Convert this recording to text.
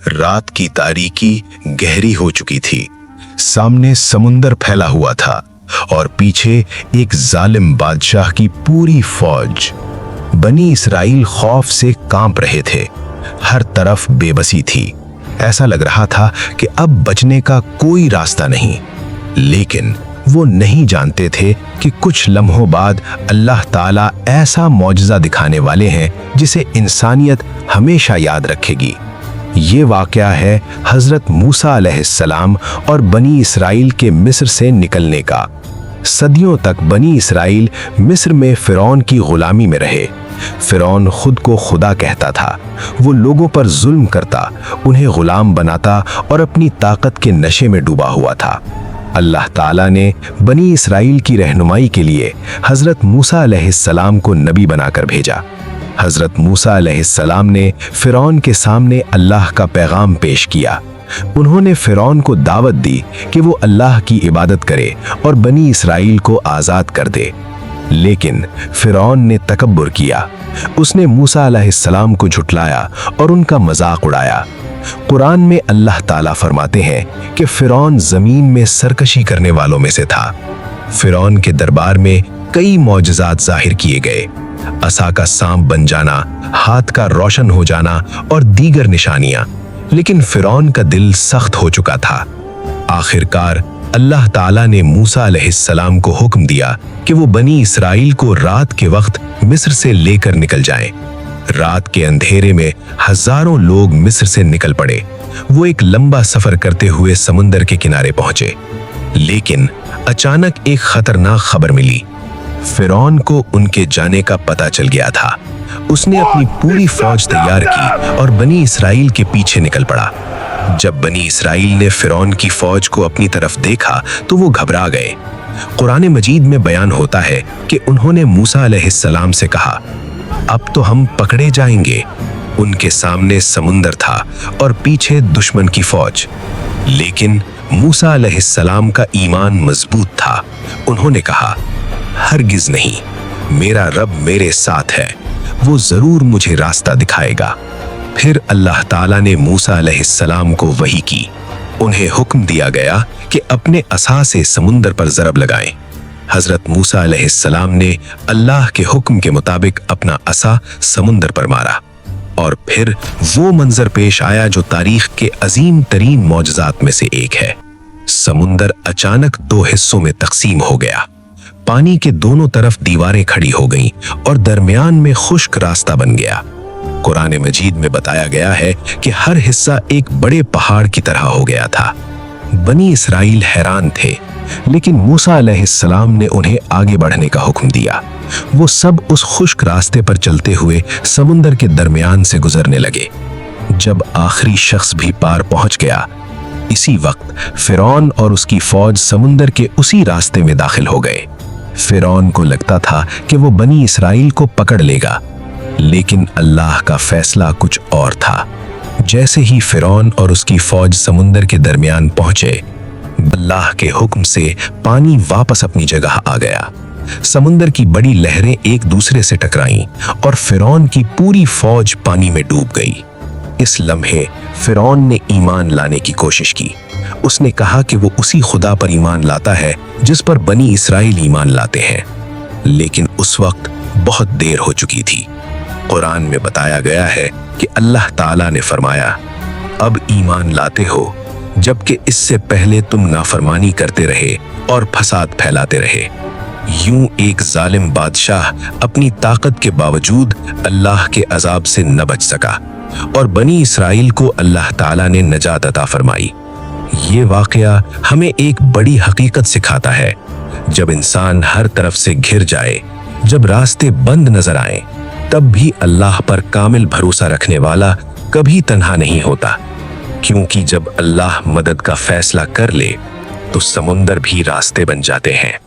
रात की तारीकी गहरी हो चुकी थी। सामने समुंदर फैला हुआ था और पीछे एक जालिम बादशाह की पूरी फौज। बनी इसराइल खौफ से कांप रहे थे। हर तरफ बेबसी थी। ऐसा लग रहा था कि अब बचने का कोई रास्ता नहीं। लेकिन वो नहीं जानते थे कि कुछ लम्हों बाद अल्लाह ताला ऐसा मौजज़ा दिखाने वाले हैं जिसे इंसानियत हमेशा याद रखेगी। ये वाक़या है हज़रत मूसा अलैहिस्सलाम और बनी इसराइल के मिस्र से निकलने का। सदियों तक बनी इसराइल मिस्र में फ़िरौन की ग़ुलामी में रहे। फ़िरौन खुद को खुदा कहता था। वो लोगों पर जुल्म करता, उन्हें ग़ुलाम बनाता और अपनी ताकत के नशे में डूबा हुआ था। अल्लाह ताला ने बनी इसराइल की रहनुमाई के लिए हज़रत मूसा अलैहिस्सलाम को नबी बनाकर भेजा। हज़रत मूसा अलैहिस्सलाम ने फ़िरौन के सामने अल्लाह का पैगाम पेश किया। उन्होंने फ़िरौन को दावत दी कि वो अल्लाह की इबादत करे और बनी इसराइल को आज़ाद कर दे। लेकिन फ़िरौन ने तकब्बुर किया। उसने मूसा अलैहिस्सलाम को झुटलाया और उनका मजाक उड़ाया। कुरान में अल्लाह ताला फरमाते हैं कि फ़िरौन ज़मीन में सरकशी करने वालों में से था। फ़िरौन के दरबार में कई मौजज़ात ज़ाहिर किए गए। असा का सांप बन जाना, हाथ का रोशन हो जाना और दीगर निशानियां। लेकिन फ़िरौन का दिल सख्त हो चुका था। आखिरकार अल्लाह ताला ने मूसा अलैहिस्सलाम को हुक्म दिया कि वो बनी इसराइल को रात के वक्त मिस्र से लेकर निकल जाएं। रात के अंधेरे में हजारों लोग मिस्र से निकल पड़े। वो एक लंबा सफर करते हुए समुंदर के किनारे पहुंचे। लेकिन अचानक एक खतरनाक खबर मिली। फ़िरौन को उनके जाने का पता चल गया था। उसने अपनी पूरी फौज तैयार की और बनी इसराइल के पीछे निकल पड़ा। जब बनी इसराइल ने फ़िरौन की फौज को अपनी तरफ देखा तो वो घबरा गए। कुरान मजीद में बयान होता है कि उन्होंने मूसा अलैहिस्सलाम से कहा, अब तो हम पकड़े जाएंगे। उनके सामने समुंदर था और पीछे दुश्मन की फौज। लेकिन मूसा अलैहिस्सलाम का ईमान मजबूत था। उन्होंने कहा, हरगिज नहीं, मेरा रब मेरे साथ है, वो जरूर मुझे रास्ता दिखाएगा। फिर अल्लाह ताला ने मूसा अलैहिस्सलाम को वही की। उन्हें हुक्म दिया गया कि अपने असा से समुंदर पर ज़रब लगाएं। हज़रत मूसा अलैहिस्सलाम ने अल्लाह के हुक्म के मुताबिक अपना असा समुंदर पर मारा और फिर वो मंजर पेश आया जो तारीख के अजीम तरीन मौजज़ात में से एक है। समुंदर अचानक दो हिस्सों में तकसीम हो गया। पानी के दोनों तरफ दीवारें खड़ी हो गईं और दरमियान में खुश्क रास्ता बन गया। कुरान मजीद में बताया गया है कि हर हिस्सा एक बड़े पहाड़ की तरह हो गया था। बनी इसराइल हैरान थे, लेकिन मूसा अलैहिस्सलाम ने उन्हें आगे बढ़ने का हुक्म दिया। वो सब उस खुश्क रास्ते पर चलते हुए समुंदर के दरमियान से गुजरने लगे। जब आखिरी शख्स भी पार पहुंच गया, इसी वक्त फ़िरौन और उसकी फौज समुंदर के उसी रास्ते में दाखिल हो गए। फ़िरौन को लगता था कि वो बनी इसराइल को पकड़ लेगा, लेकिन अल्लाह का फैसला कुछ और था। जैसे ही फ़िरौन और उसकी फौज समुंदर के दरमियान पहुंचे, अल्लाह के हुक्म से पानी वापस अपनी जगह आ गया। समुंदर की बड़ी लहरें एक दूसरे से टकराईं और फ़िरौन की पूरी फौज पानी में डूब गई। इस लम्हे फ़िरौन ने ईमान लाने की कोशिश की। उसने कहा कि वो उसी खुदा पर ईमान लाता है जिस पर बनी इसराइल ईमान लाते हैं। लेकिन उस वक्त बहुत देर हो चुकी थी। कुरान में बताया गया है कि अल्लाह ताला ने फरमाया, अब ईमान लाते हो जबकि इससे पहले तुम नाफरमानी करते रहे और फसाद फैलाते रहे। यूं एक जालिम बादशाह अपनी ताकत के बावजूद अल्लाह के अजाब से न बच सका और बनी इसराइल को अल्लाह ताला ने नजात अता फरमाई। ये वाक़या हमें एक बड़ी हकीकत सिखाता है। जब इंसान हर तरफ से घिर जाए, जब रास्ते बंद नजर आए, तब भी अल्लाह पर कामिल भरोसा रखने वाला कभी तन्हा नहीं होता, क्योंकि जब अल्लाह मदद का फैसला कर ले तो समुंदर भी रास्ते बन जाते हैं।